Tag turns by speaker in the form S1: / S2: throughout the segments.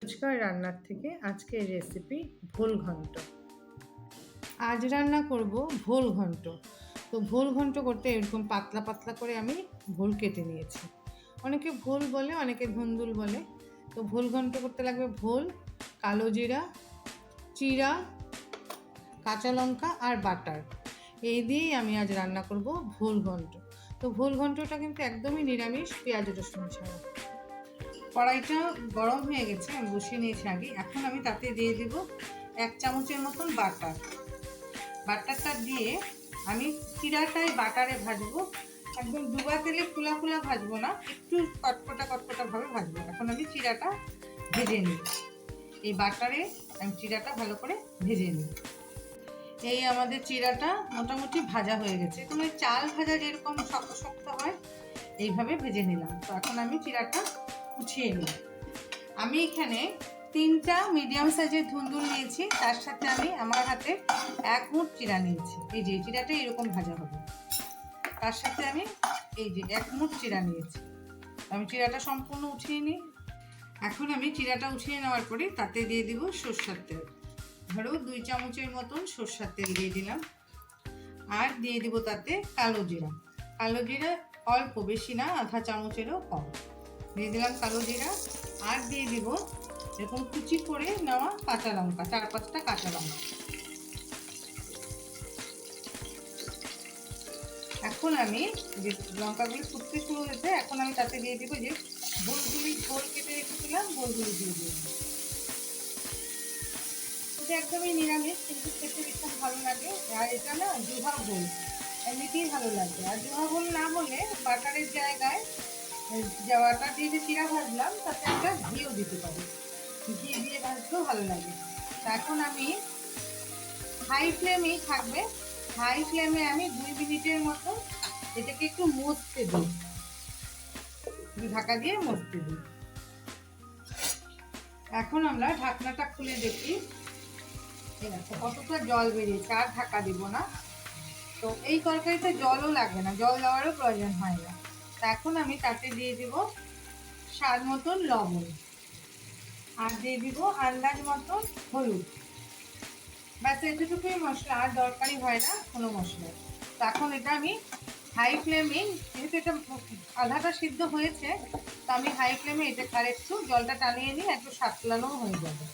S1: রোজকার রান্নার থেকে আজকের রেসিপি ভোল ঘন্ট। আজ রান্না করব ভোল ঘন্ট। তো ভোল ঘন্ট করতে এরকম পাতলা পাতলা করে আমি ভোল কেটে নিয়েছি। অনেকে ভোল বলে, অনেকে ধুন্দুল বলে। তো ভোল ঘন্ট করতে লাগবে ভোল, কালো জিরা, চিরা, কাঁচা লঙ্কা আর বাটার। এই দিয়েই আমি আজ রান্না করব ভোল ঘন্ট। তো ভোল ঘন্টটা কিন্তু একদমই নিরামিষ, পেঁয়াজ রসুন ছাড়া। কড়াইটা গরম হয়ে গেছে, আমি বসিয়ে নিয়েছি আগে। এখন আমি তাতে দিয়ে দেব 1 চামচের মতন বাটার। বাটারটা দিয়ে আমি চিরাটাই বাটারে ভাজবো। একদম ডুবা তেলে ফুলা ফুলা ভাজবো না, একটু কটকটা কটকটা ভাবে ভাজবো। এখন আমি চিরাটা ভেজে নিই। এই বাটারে আমি চিরাটা ভালো করে ভেজে নিই। এই আমাদের চিরাটা মোটামুটি ভাজা হয়ে গেছে। তুমি চাল ভাজা যেরকম শক্ত শক্ত হয় এইভাবে ভেজে নিলাম। তো এখন আমি চিরাটা উঠিয়ে নিই। আমি এখানে 3টা মিডিয়াম সাইজের ধুন্দুল নিয়েছি, তার সাথে আমি আমার হাতে 1 মুঠ চিরা নিয়েছি। এই যে চিরাটা এরকম ভাজা হবে, তার সাথে আমি এই যে 1 মুঠ চিরা নিয়েছি। আমি চিরাটা সম্পূর্ণ উঠিয়ে নিই। এখন আমি চিরাটা উঠিয়ে নেওয়ার পরে তাতে দিয়ে দিব সরষের তেল। ধরো 2 চামচের মতন সরষের তেল দিয়ে দিলাম। আর দিয়ে দিব তাতে কালো জিরা। কালো জিরা অল্প, বেশি না, আধা চামচেরও কম দিয়ে দিলাম কালো জিরা। আর দিয়ে দিব এরকম কুচি করে নেওয়া কাঁচা লঙ্কা, 4-5টা কাঁচা লঙ্কা। এখন আমি যে লঙ্কাগুলি ফুটতে শুরু হয়েছে, এখন আমি তাতে দিয়ে দিব যে ভোল কেটে রেখেছিলাম, ভোলগুলি দিয়ে দিব। এটা একদমই নিরামিষ, কিন্তু খেতে ভীষণ ভালো লাগে। আর এটা না জুহা ভোল, এমনিতেই ভালো লাগবে। আর জুহা ভোল না হলে বাটারের জায়গায় বাটার দিয়ে যে চিরা ভাজলাম তাতে একটা ঘিও দিতে পারি, ঘি দিয়ে ভাজতেও ভালো লাগে। তা এখন আমি হাই ফ্লেমেই থাকবে, হাই ফ্লেমে আমি 2 মিনিটের মতো এটাকে একটু মজতে দিই, ঢাকা দিয়ে মজতে দিই। এখন আমরা ঢাকনাটা খুলে দেখি, দেখো কতটা জল বেরিয়েছে। আর ঢাকা দিব না। তো এই তরকারিতে জলও লাগবে না, জল দেওয়ারও প্রয়োজন হয় না। তা এখন আমি তাতে দিয়ে দিব স্বাদ মতন লবণ, আর দিয়ে দিব আন্দাজ মতন হলুদ। ব্যাস এতটুকুই মশলা, আর দরকারি হয় না কোনো মশলা। তো এখন এটা আমি হাই ফ্লেমে, যেহেতু এটা আধাটা সিদ্ধ হয়েছে, তো আমি হাই ফ্লেমে এটা আর একটু জলটা টানিয়ে নিই, একটু সাতলানোও হয়ে যাবে।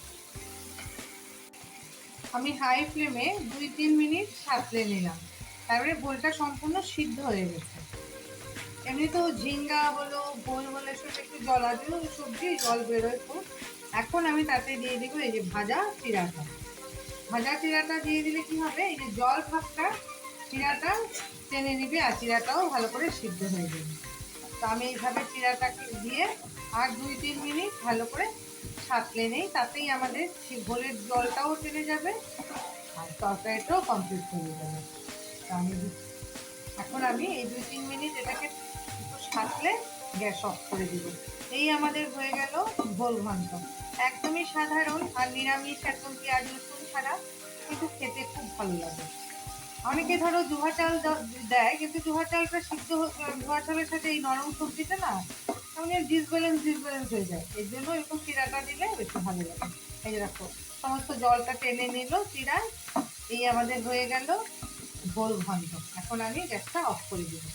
S1: আমি হাই ফ্লেমে 2-3 মিনিট সাঁতলে নিলাম, তারপরে ভোলটা সম্পূর্ণ সিদ্ধ হয়ে গেছে। এমনি তো ঝিঙ্গা হলো, ভোল হলে সব একটু জলাজল সবজি, জল বেরোয় খুব। এখন আমি তাতে দিয়ে দিব এই যে ভাজা চিরাটা। ভাজা চিরাটা দিয়ে দিলে কি হবে, এই যে জল ভাবটা চিরাটা টেনে নিবে, আর চিরাটাও ভালো করে সিদ্ধ হয়ে যাবে। তো আমি এইভাবে চিরাটাকে দিয়ে আর 2-3 মিনিট ভালো করে সাঁতলে নেই, তাতেই আমাদের ভোলের জলটাও টেনে যাবে আর তরকারিটাও কমপ্লিট হয়ে যাবে। তো এখন আমি এই 2-3 মিনিট এটাকে একটু সাঁতলে গ্যাস অফ করে দিব। এই আমাদের হয়ে গেল ভোল ঘন্ট। একদমই সাধারণ আর নিরামিষ, একদম পেঁয়াজ রসুন ছাড়া, কিন্তু খেতে খুব ভালো লাগে। অনেকে ধরো জুহা চাল দেয়, কিন্তু জুহা চালটা সিদ্ধ, জুহা চালের সাথে এই নরম সবজিটা না মানে ডিসব্যালেন্স হয়ে যায়। এর জন্য এরকম চিরাটা দিলে বেশি ভালো লাগে। এই যে দেখো সমস্ত জলটা টেনে নিল চিরায়। এই আমাদের হয়ে গেল ভোল ঘন্ট। এখন আমি গ্যাসটা অফ করে দেবো।